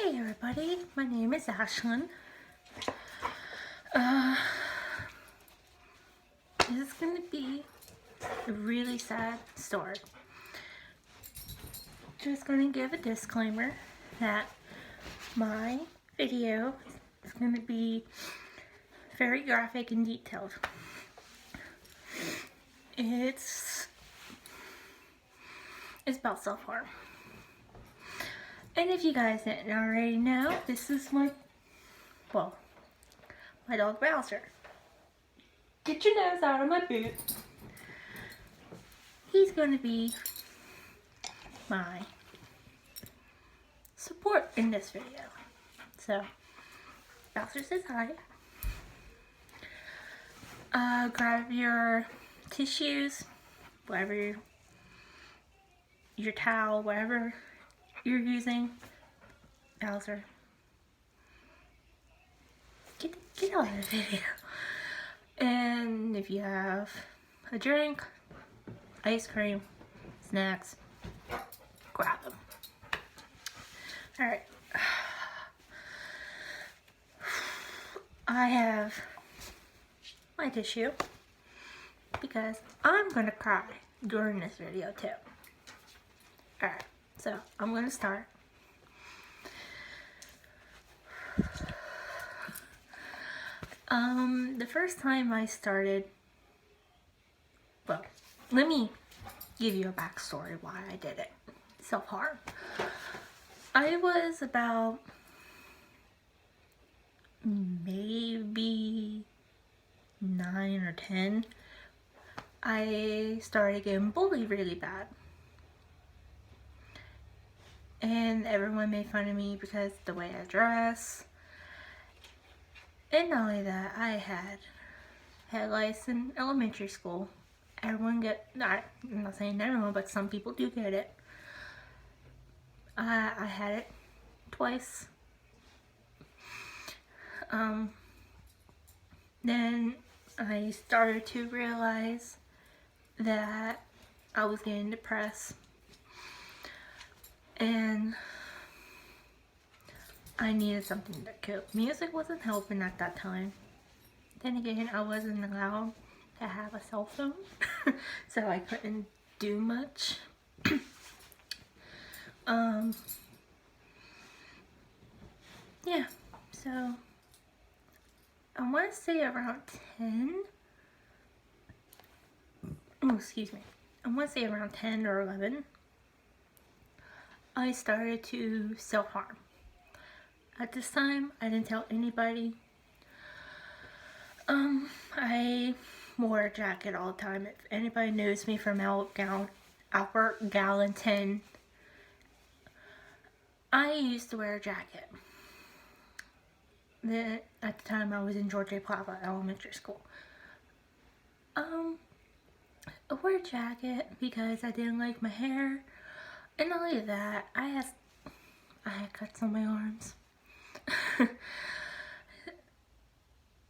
Hey everybody, my name is Ashlyn. This is going to be a really sad story. Just going to give a disclaimer that my video is going to be very graphic and detailed. It's about self-harm. And if you guys didn't already know, this is my dog Bowser. Get your nose out of my boot. He's going to be my support in this video. So, Bowser says hi. Grab your tissues, whatever your towel, whatever you're using. Bowser, get out of the video. And if you have a drink, ice cream, snacks, grab them. Alright. I have my tissue because I'm gonna cry during this video too. Alright, so I'm gonna start. The first time I started, well, let me give you a backstory why I did it. Self-harm. I was about maybe 9 or 10. I started getting bullied really bad. And everyone made fun of me because of the way I dress. And not only that, I had headlights in elementary school. I'm not saying everyone, but some people do get it. I had it twice. Then I started to realize that I was getting depressed. And I needed something to cope. Music wasn't helping at that time. Then again, I wasn't allowed to have a cell phone, so I couldn't do much. Yeah, so I want to say around 10. Oh, excuse me. I want to say around 10 or 11. I started to self-harm. At this time, I didn't tell anybody. I wore a jacket all the time. If anybody knows me from Albert Gallatin, I used to wear a jacket. At the time, I was in Georgia Plava Elementary School. I wore a jacket because I didn't like my hair. And not only that, I had cuts on my arms.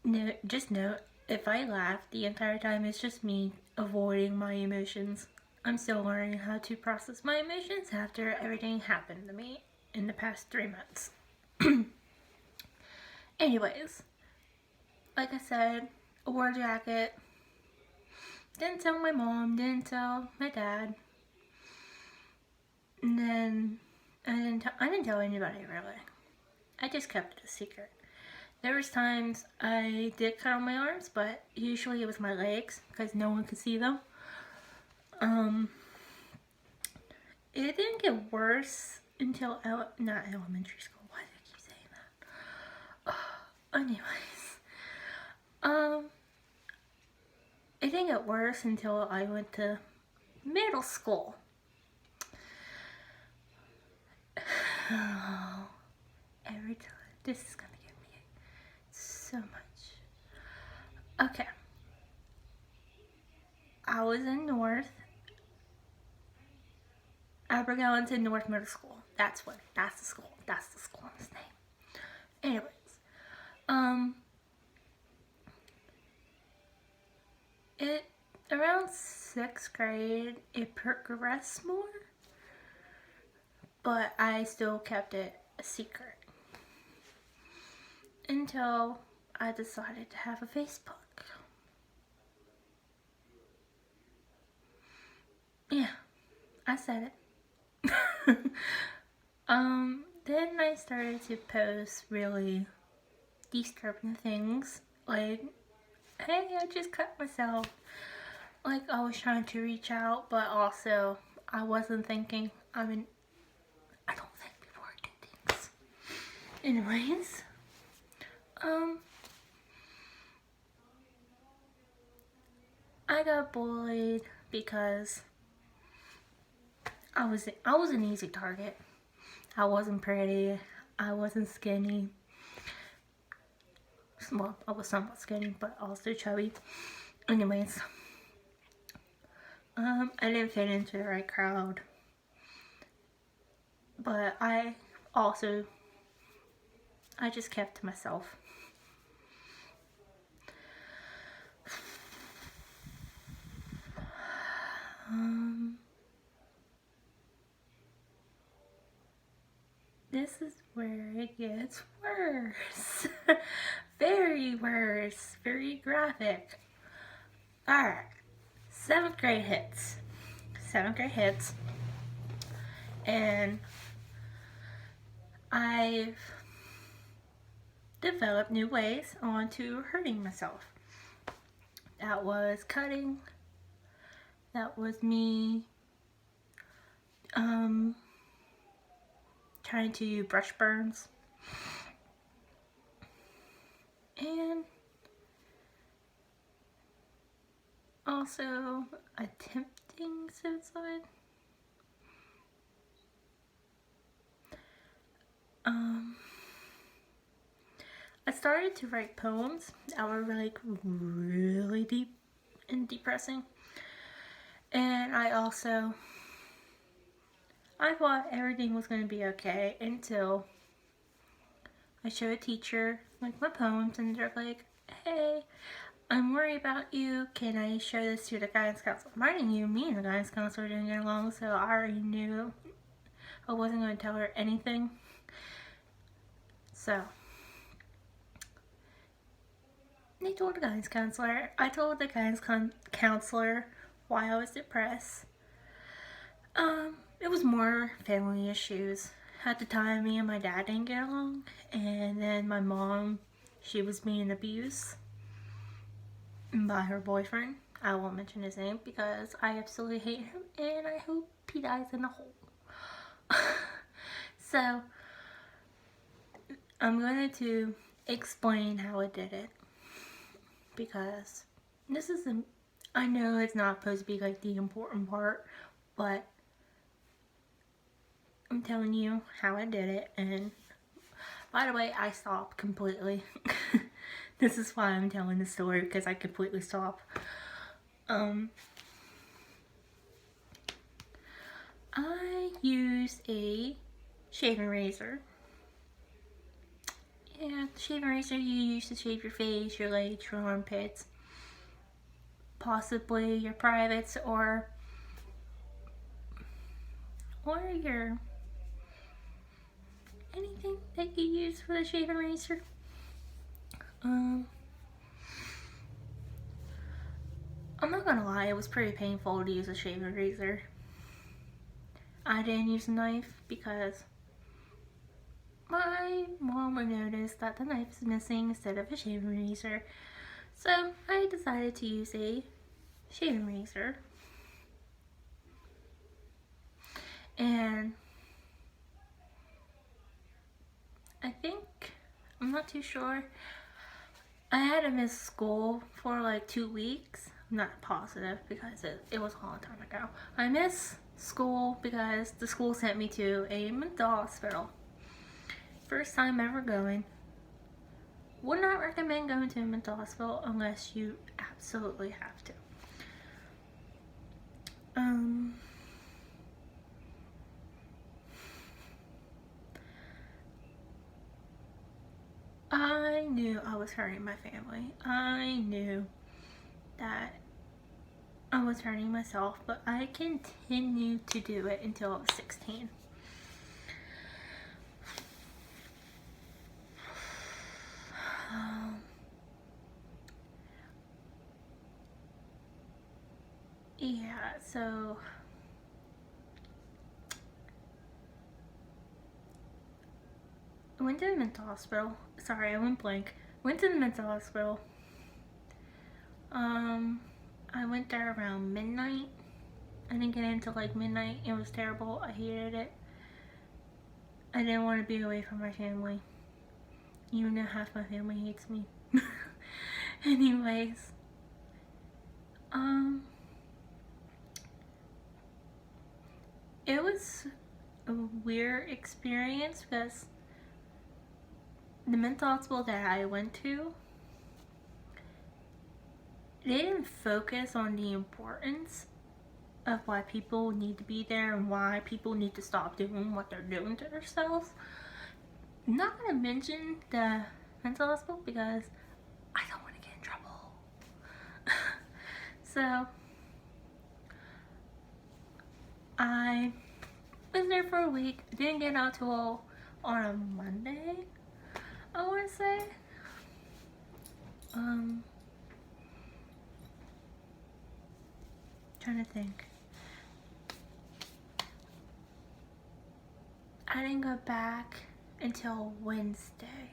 No, just note, if I laugh the entire time, it's just me avoiding my emotions. I'm still learning how to process my emotions after everything happened to me in the past 3 months. Anyways, like I said, I wore a jacket. Didn't tell my mom, didn't tell my dad. And then I didn't tell anybody really. I just kept it a secret. There was times I did cut on my arms, but usually it was my legs because no one could see them. It didn't get worse until not elementary school. Why do I keep saying that? Anyways, it didn't get worse until I went to middle school. Every time. This is gonna get me so much. Okay. I was in Albert Gallatin North Middle School. That's the school. That's the school's name. Anyways, around 6th grade, it progressed more, but I still kept it a secret. until I decided to have a Facebook. Yeah, I said it. Then I started to post really disturbing things, like, hey, I just cut myself. Like, I was trying to reach out, but also I wasn't thinking. I mean, I don't think before I do things. Anyways, I got bullied because I was an easy target. I wasn't pretty. I wasn't skinny. Well, I was somewhat skinny, but also chubby. Anyways, I didn't fit into the right crowd. But I just kept to myself. This is where it gets worse. Very worse. Very graphic. Alright. 7th grade hits. 7th grade hits. And I've developed new ways onto hurting myself. That was cutting. That was me trying to do brush burns. And also attempting suicide. I started to write poems that were like really deep and depressing. And I thought everything was going to be okay until I showed a teacher like my poems, and they're like, hey, I'm worried about you. Can I show this to the guidance counselor? Minding you, me and the guidance counselor didn't get along, so I already knew I wasn't going to tell her anything. So they told the guidance counselor. I told the guidance counselor why I was depressed. It was more family issues. At the time, me and my dad didn't get along, and then my mom, she was being abused by her boyfriend. I won't mention his name because I absolutely hate him, and I hope he dies in a hole. So, I'm going to explain how I did it, because this is I know it's not supposed to be like the important part, but I'm telling you how I did it. And by the way, I stopped completely. This is why I'm telling the story, because I completely stopped. I used a shaving razor. Yeah, the shaving razor you use to shave your face, your legs, your armpits, possibly your privates, or your anything that you use for the shaving razor. I'm not gonna lie, it was pretty painful to use a shaving razor. I didn't use a knife because my mom would notice that the knife is missing instead of a shaving razor. So I decided to use a shaving razor. And I think, I'm not too sure, I had to miss school for like 2 weeks. I'm not positive because it was a long time ago. I missed school because the school sent me to a mental hospital. First time ever going. Would not recommend going to a mental hospital unless you absolutely have to. I knew I was hurting my family. I knew that I was hurting myself, but I continued to do it until I was 16. Yeah, so I went to the mental hospital. Sorry, I went blank. Went to the mental hospital. I went there around midnight. I didn't get into like midnight. It was terrible. I hated it. I didn't want to be away from my family. Even though half my family hates me. Anyways. It was a weird experience because the mental hospital that I went to, they didn't focus on the importance of why people need to be there and why people need to stop doing what they're doing to themselves. I'm not gonna mention the mental hospital because I don't want to get in trouble. So I was there for a week. Didn't get out till on a Monday, I want to say. Trying to think. I didn't go back until Wednesday.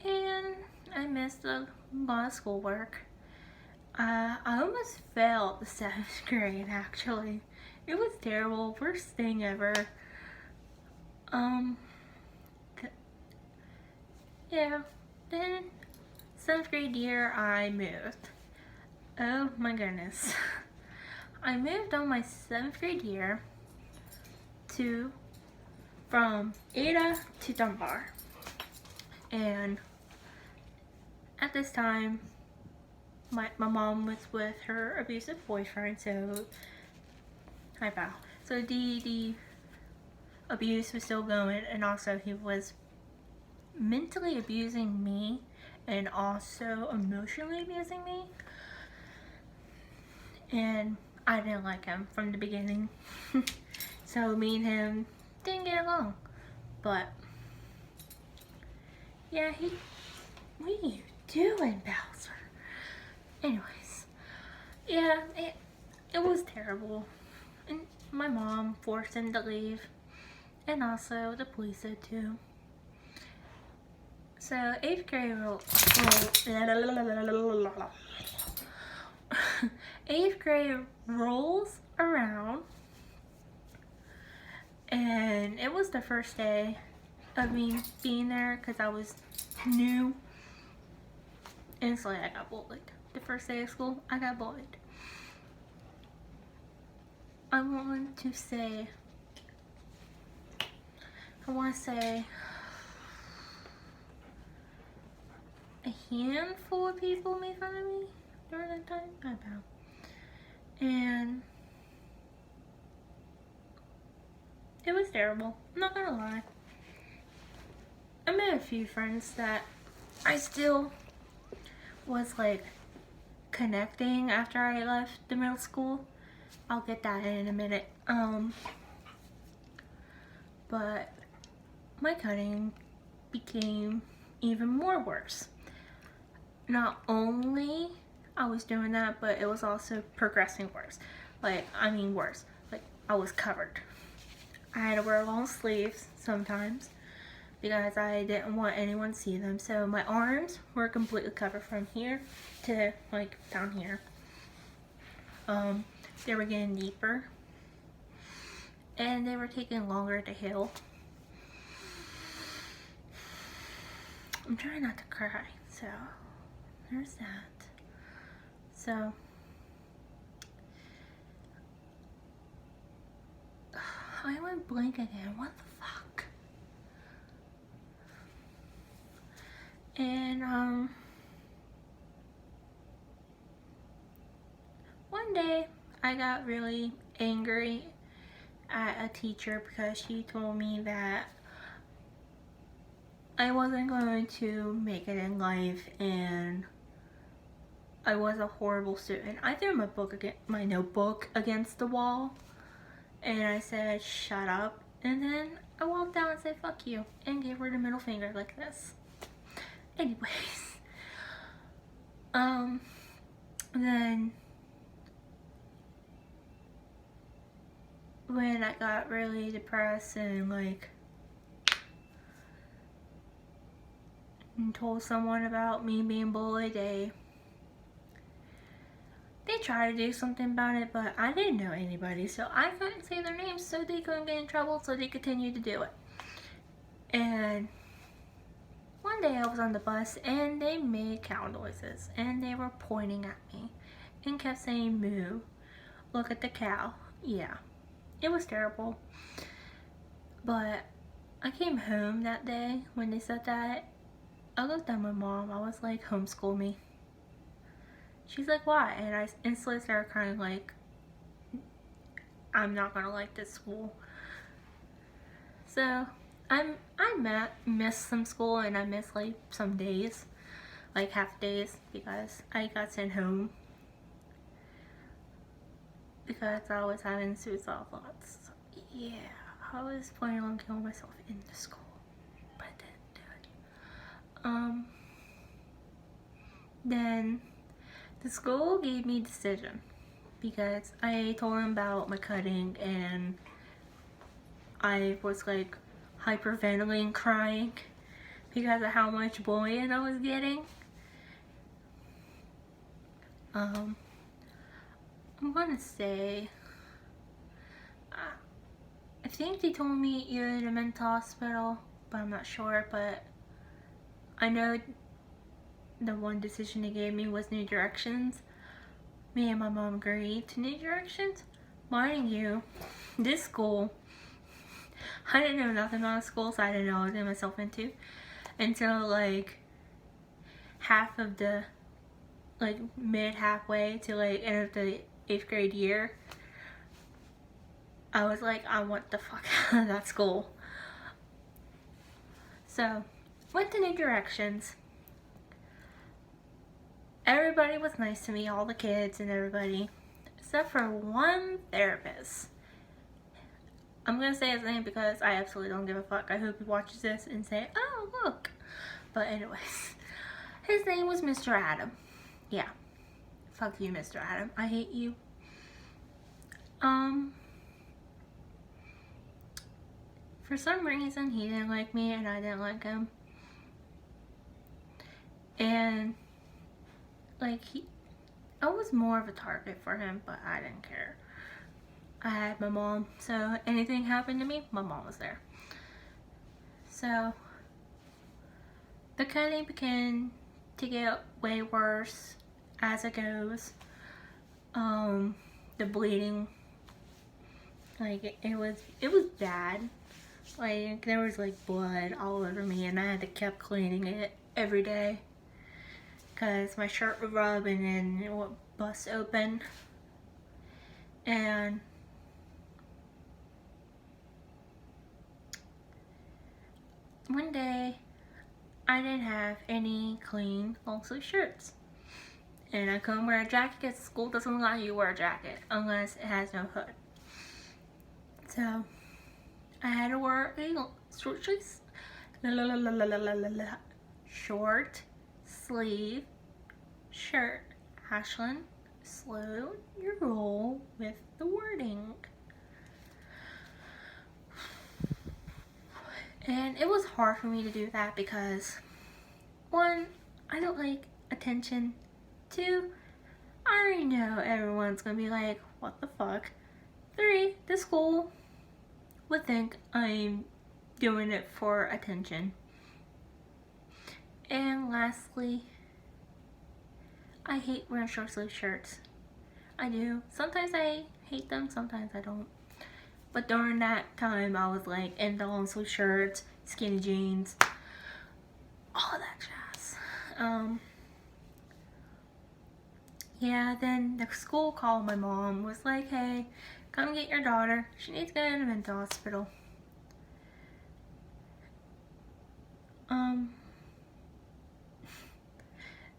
And I missed a lot of schoolwork. I almost failed the 7th grade, actually. It was terrible. Worst thing ever. Yeah. Then, 7th grade year, I moved. Oh my goodness. I moved on my 7th grade year from Ada to Dunbar. And at this time, my mom was with her abusive boyfriend, so hi pal. So the abuse was still going, and also he was mentally abusing me and also emotionally abusing me. And I didn't like him from the beginning. So me and him didn't get along. But yeah, what are you doing, Bowser? Anyways, yeah, it was terrible. And my mom forced him to leave. And also the police did too. So 8th grade eighth grade rolls around, and it was the first day of me being there because I was new, and so I got bullied. The first day of school, I got bullied. I want to say a handful of people made fun of me during that time. I don't know. And it was terrible. I'm not gonna lie. I met a few friends that I still was like connecting after I left the middle school. I'll get that in a minute. But my cutting became even more worse. Not only I was doing that, but it was also progressing worse. Worse. Like, I was covered. I had to wear long sleeves sometimes because I didn't want anyone to see them. So my arms were completely covered from here to like down here. They were getting deeper and they were taking longer to heal. I'm trying not to cry, so there's that. So I went blank again. What the fuck? And one day I got really angry at a teacher because she told me that I wasn't going to make it in life and I was a horrible student. I threw my notebook against the wall and I said, shut up. And then I walked out and said, fuck you, and gave her the middle finger like this. Anyways, then when I got really depressed and like and told someone about me being bullied, they tried to do something about it, but I didn't know anybody, so I couldn't say their names, so they couldn't get in trouble, so they continued to do it. And one day I was on the bus and they made cow noises and they were pointing at me and kept saying moo, look at the cow. Yeah, it was terrible. But I came home that day when they said that. I looked at my mom. I was like, homeschool me. She's like, why? And I instantly started crying like, I'm not gonna like this school. So I missed some school and I missed like some days, like half days, because I got sent home because I was having suicidal thoughts. So, yeah, I was planning on killing myself in the school, but I didn't do it. Then the school gave me a decision because I told them about my cutting and I was like hyperventilating, crying because of how much bullying I was getting. I'm gonna say, I think they told me you're in a mental hospital, but I'm not sure. But I know the one decision they gave me was New Directions. Me and my mom agreed to New Directions. Mind you, this school, I didn't know nothing about school, so I didn't know what I was getting myself into until like half of the, like halfway to like end of the 8th grade year. I was like, I want the fuck out of that school. So, went to New Directions. Everybody was nice to me, all the kids and everybody, except for one therapist. I'm gonna say his name because I absolutely don't give a fuck. I hope he watches this and say, oh look. But anyways, his name was Mr. Adam. Yeah, fuck you, Mr. Adam. I hate you. For some reason, he didn't like me and I didn't like him. And like I was more of a target for him, but I didn't care. I had my mom, so anything happened to me, my mom was there. So the cutting began to get way worse as it goes. The bleeding, like it was bad. Like there was like blood all over me and I had to keep cleaning it every day because my shirt would rub and then it would bust open. And one day I didn't have any clean long sleeve shirts and I couldn't wear a jacket because school doesn't allow you to wear a jacket unless it has no hood. So I had to wear a short sleeve shirt. Ashlyn, slow your roll with the wording. And it was hard for me to do that because 1, I don't like attention. 2, I already know everyone's gonna be like, what the fuck. 3, the school would think I'm doing it for attention. And lastly, I hate wearing short sleeve shirts. I do. Sometimes I hate them, sometimes I don't. But during that time, I was like in the long sleeve shirts, skinny jeans, all that jazz. Yeah, then the school called my mom, was like, hey, come get your daughter. She needs to go to a mental hospital.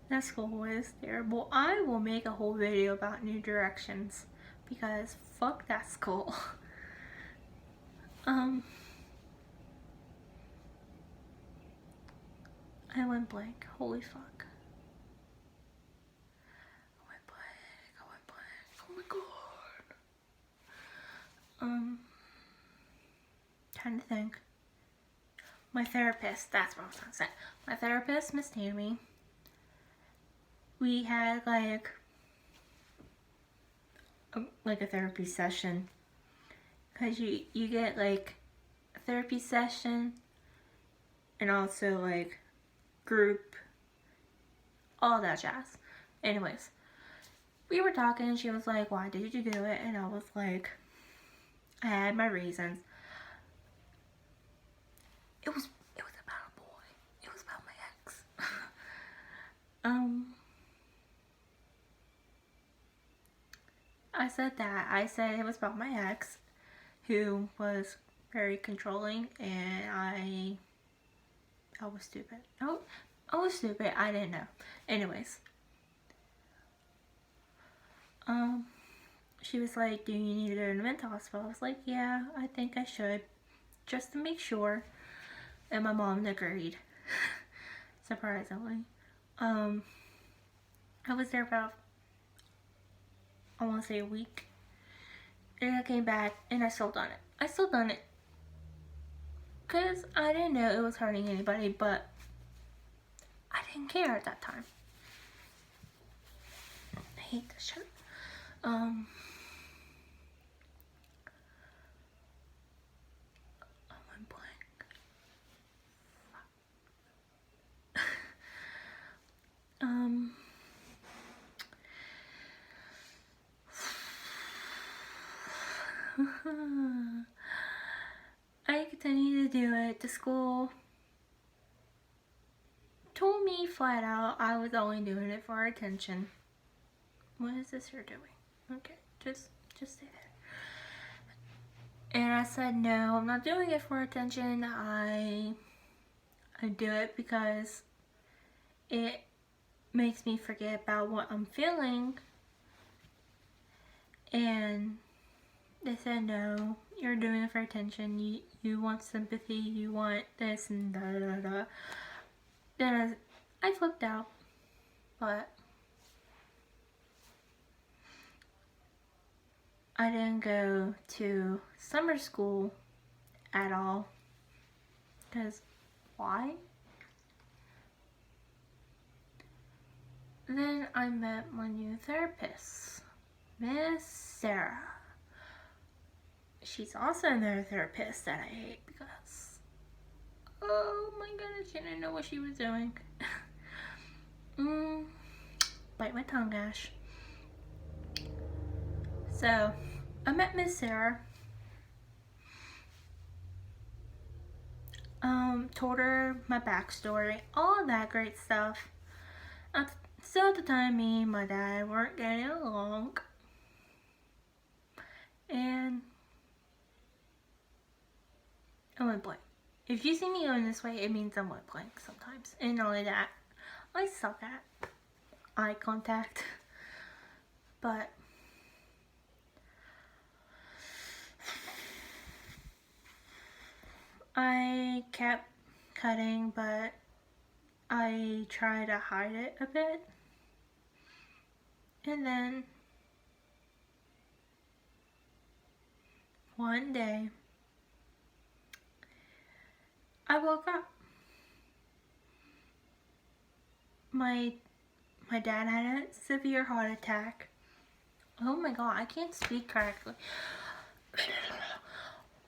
That school was terrible. I will make a whole video about New Directions because fuck that school. I went blank. Holy fuck. I went blank. trying to think. My therapist, that's what I was trying to say. My therapist, Miss Tammy, we had like a therapy session. Because you get like a therapy session and also like group, all that jazz. Anyways, we were talking and she was like, why did you do it? And I was like, I had my reasons. It was about a boy. It was about my ex. I said that. I said it was about my ex, who was very controlling, and I was stupid. Oh, I was stupid. I didn't know. Anyways, she was like, do you need to go to the mental hospital? I was like, yeah, I think I should, just to make sure. And my mom agreed, surprisingly. I was there about, I want to say a week. And I came back and I still done it. I still done it. Because I didn't know it was hurting anybody, but I didn't care at that time. I hate this shirt. I went blank. I continued to do it. The school told me flat out I was only doing it for attention. What is this you're doing? Okay, just stay there. And I said, no, I'm not doing it for attention. I do it because it makes me forget about what I'm feeling. And they said, no, you're doing it for attention. You want sympathy. You want this and da da da da. Then I flipped out. But I didn't go to summer school at all. Because why? Then I met my new therapist, Miss Sarah. She's also another therapist that I hate because, oh my goodness, she didn't know what she was doing. Bite my tongue, Ash. So, I met Miss Sarah. Told her my backstory, all that great stuff. Still at the time, me and my dad weren't getting along. And I went blank. If you see me going this way, it means I went blank sometimes. And not only that, I suck at eye contact. But I kept cutting, but I tried to hide it a bit. And then one day I woke up. My dad had a severe heart attack. Oh my god, I can't speak correctly.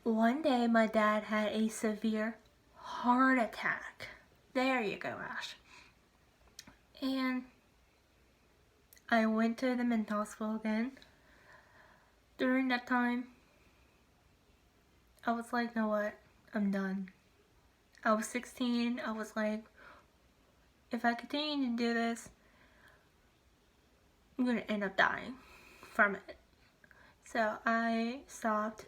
One day my dad had a severe heart attack. There you go, Ash. And I went to the mental hospital again. During that time, I was like, you know what? I'm done. I was 16. I was like, if I continue to do this, I'm going to end up dying from it. So I stopped.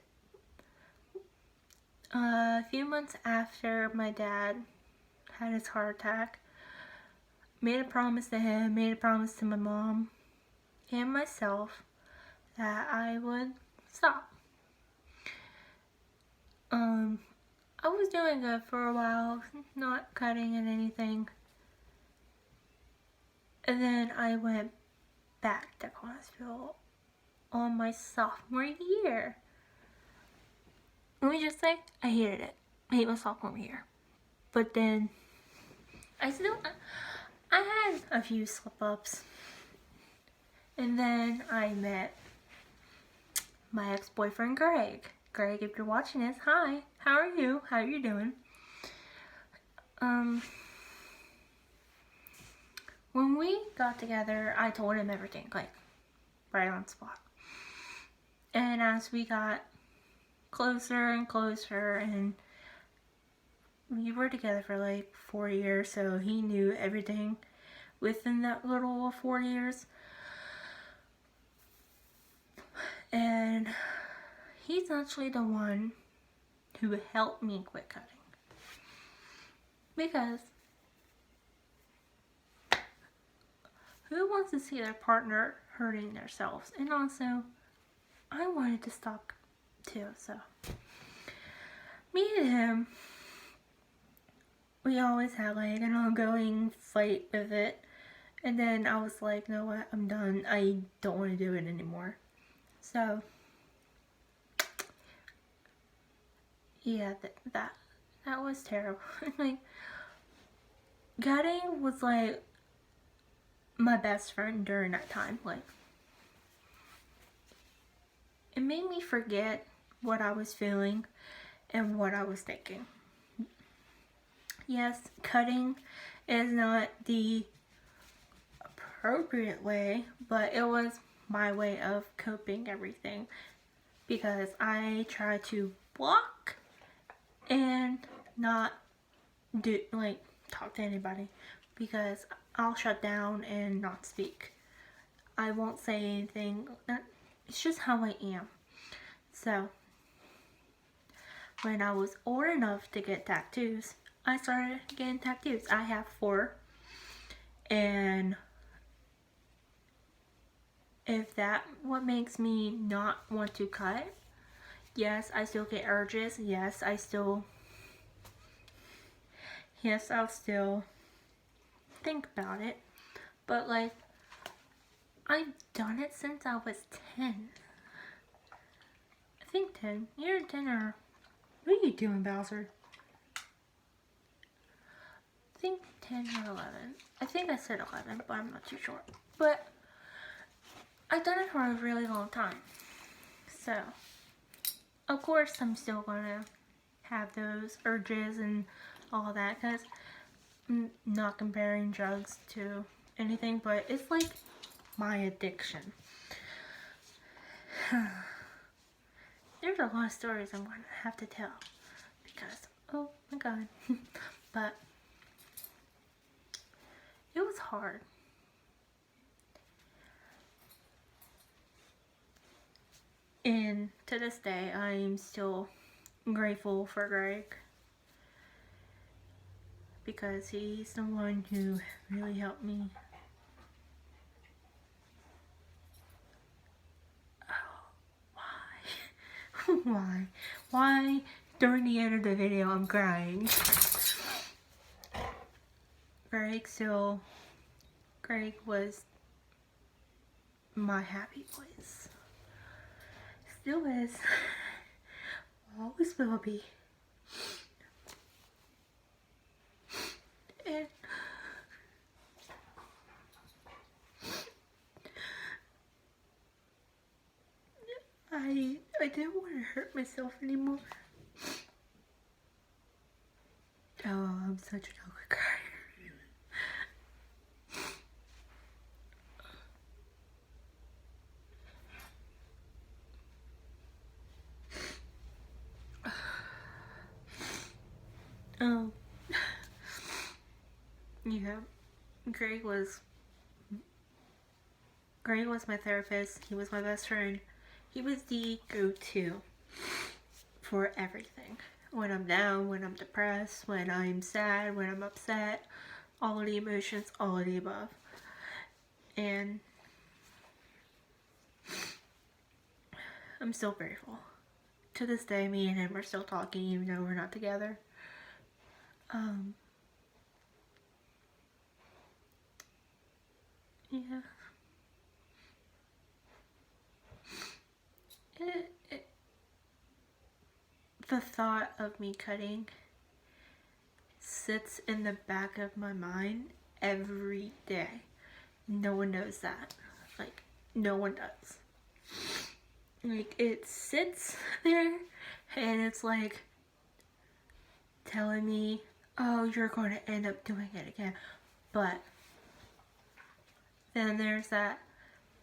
A few months after my dad had his heart attack, made a promise to him, made a promise to my mom and myself that I would stop. I was doing good for a while, not cutting and anything. And then I went back to Connellsville on my sophomore year. let me just say, I hated it. I hate my sophomore year. But then, I had a few slip-ups. And then I met my ex-boyfriend, Greg. Greg, if you're watching this, hi. How are you? How are you doing? When we got together, I told him everything, like, right on spot. And as we got closer and closer, and we were together for like 4 years, so he knew everything within that little 4 years. And he's actually the one who helped me quit cutting. Because who wants to see their partner hurting themselves? And also, I wanted to stop too, so. Me and him, we always had like an ongoing fight with it. And then I was like, you know what, I'm done. I don't want to do it anymore. So, yeah, that was terrible. Like, cutting was like my best friend during that time. Like, it made me forget what I was feeling and what I was thinking. Yes, cutting is not the appropriate way, but it was my way of coping everything, because I try to block and not talk to anybody, because I'll shut down and not speak. I won't say anything. It's just how I am. So, when I was old enough to get tattoos, I started getting tattoos. I have 4. And if that what makes me not want to cut, yes, I still get urges. Yes, I'll still think about it. But like, I've done it since I was 10. I think 10. You're 10 or... What are you doing, Bowser? I think 10 or 11. I think I said 11, but I'm not too sure. But I've done it for a really long time. So, of course, I'm still gonna have those urges and all that, because I'm not comparing drugs to anything, but it's like my addiction. There's a lot of stories I'm going to have to tell, because, oh my god. But it was hard. And to this day, I'm still grateful for Greg, because he's the one who really helped me. Why during the end of the video I'm crying? Greg was my happy place. Still is. Always will be. And I didn't want to hurt myself anymore. Oh, I'm such a dog crier. Yeah, Greg was my therapist. He was my best friend. He was the go-to for everything. When I'm down, when I'm depressed, when I'm sad, when I'm upset, all of the emotions, all of the above. And I'm still grateful. To this day, me and him are still talking, even though we're not together. Yeah. the thought of me cutting sits in the back of my mind every day. No one knows that. Like, no one does. Like, it sits there and it's like telling me, oh, you're going to end up doing it again. But then there's that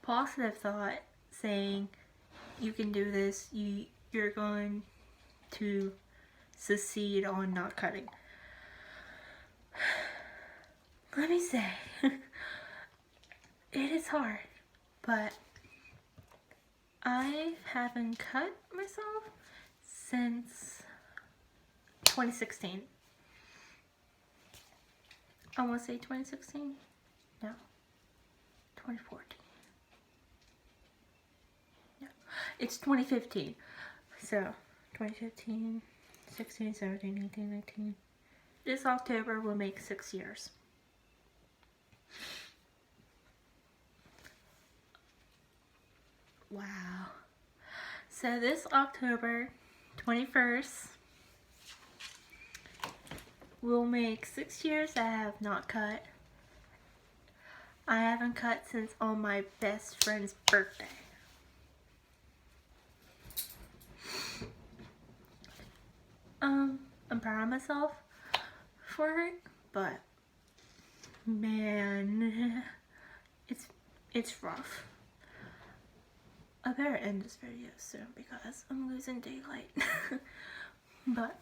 positive thought saying, you can do this, you're going to succeed on not cutting. Let me say, it is hard, but I haven't cut myself since 2016. I want to say 2016? No. 2014. No. It's 2015. So, 2015, 16, 17, 18, 19. This October will make 6 years. Wow. So this October 21st will make 6 years I have not cut. I haven't cut since on my best friend's birthday. I'm proud of myself for it, but man, it's rough. I better end this video soon because I'm losing daylight. But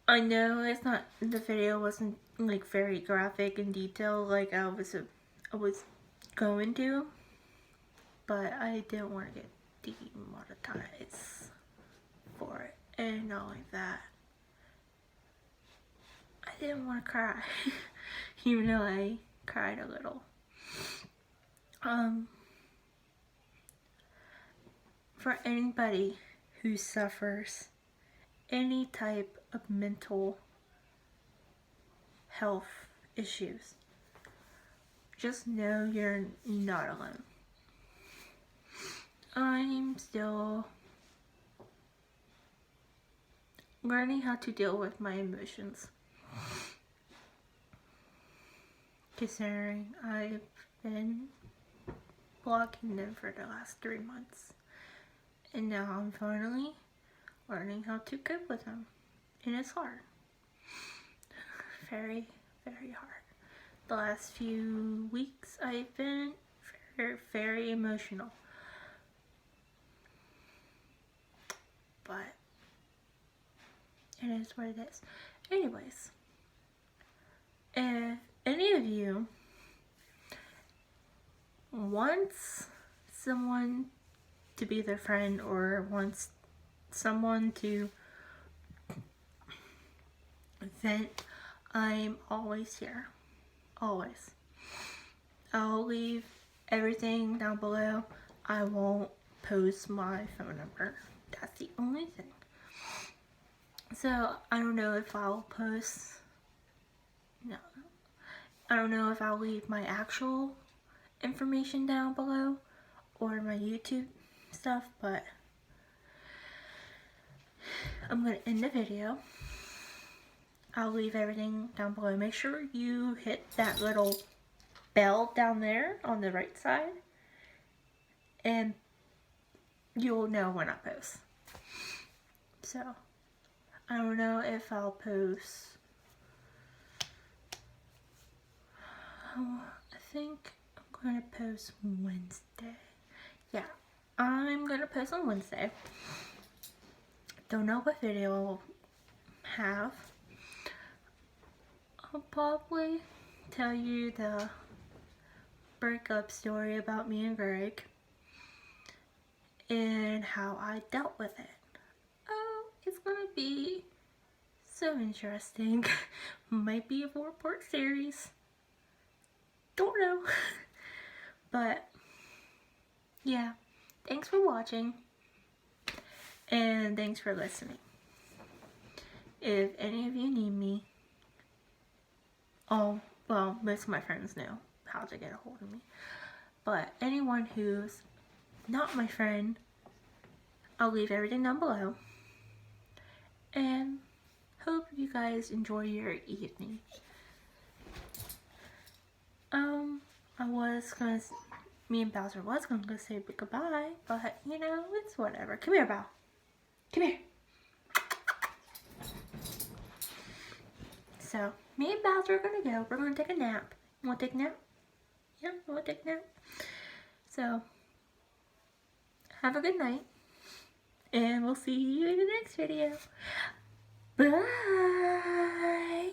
I know it's not, the video wasn't like very graphic and detailed like I was going to, but I didn't want to get demonetized for it. And not like that, I didn't want to cry. Even though I cried a little. For anybody who suffers any type of mental health issues, just know you're not alone. I'm still learning how to deal with my emotions, considering I've been blocking them for the last 3 months, and now I'm finally learning how to cope with them, and it's hard. Very, very hard. The last few weeks I've been very, very emotional, but it is what it is. Anyways, if any of you wants someone to be their friend or wants someone to vent, I'm always here. Always. I'll leave everything down below. I won't post my phone number. That's the only thing. So I don't know if I'll post, no, I don't know if I'll leave my actual information down below or my YouTube stuff, but I'm going to end the video. I'll leave everything down below. Make sure you hit that little bell down there on the right side, and you'll know when I post. So, I don't know if I'll post, I think I'm going to post Wednesday. Yeah, I'm going to post on Wednesday. Don't know what video I'll have. I'll probably tell you the breakup story about me and Greg and how I dealt with it. Oh, it's gonna be so interesting. Might be a 4-part series. Don't know. But yeah, thanks for watching and thanks for listening. If any of you need me, oh, well, most of my friends know how to get a hold of me. But anyone who's not my friend I'll leave everything down below. And hope you guys enjoy your evening. Me and Bowser was gonna go say goodbye, but you know, it's whatever. Come here, Bow. Come here. So, me and Bowser are gonna go. We're gonna take a nap. You wanna take a nap? Yeah, you wanna take a nap? So, have a good night. And we'll see you in the next video. Bye!